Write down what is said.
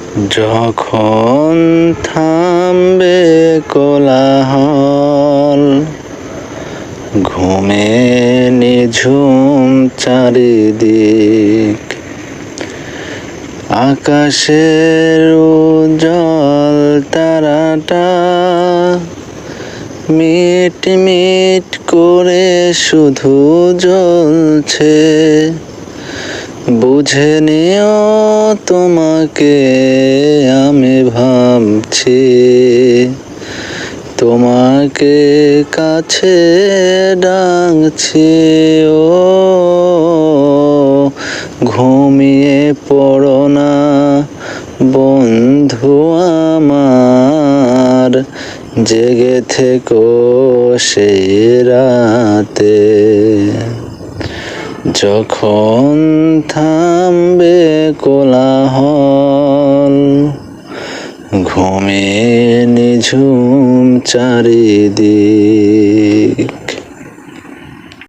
যখন থামবে কোলাহল, ঘুমে নিঝুম চারিদিক, আকাশের উজ্জ্বল তারাটা মিট মিট করে শুধু জ্বলছে। বুঝে নিও তোমাকে আমি ভাবছি, তোমাকে কাছে ডাকছি। ও ঘুমিয়ে পড়ো না বন্ধু আমার, জেগে থেকো সেই রাতে। যখন থামবে কোলাহল, ঘুমে নিঝুম চারিদিক।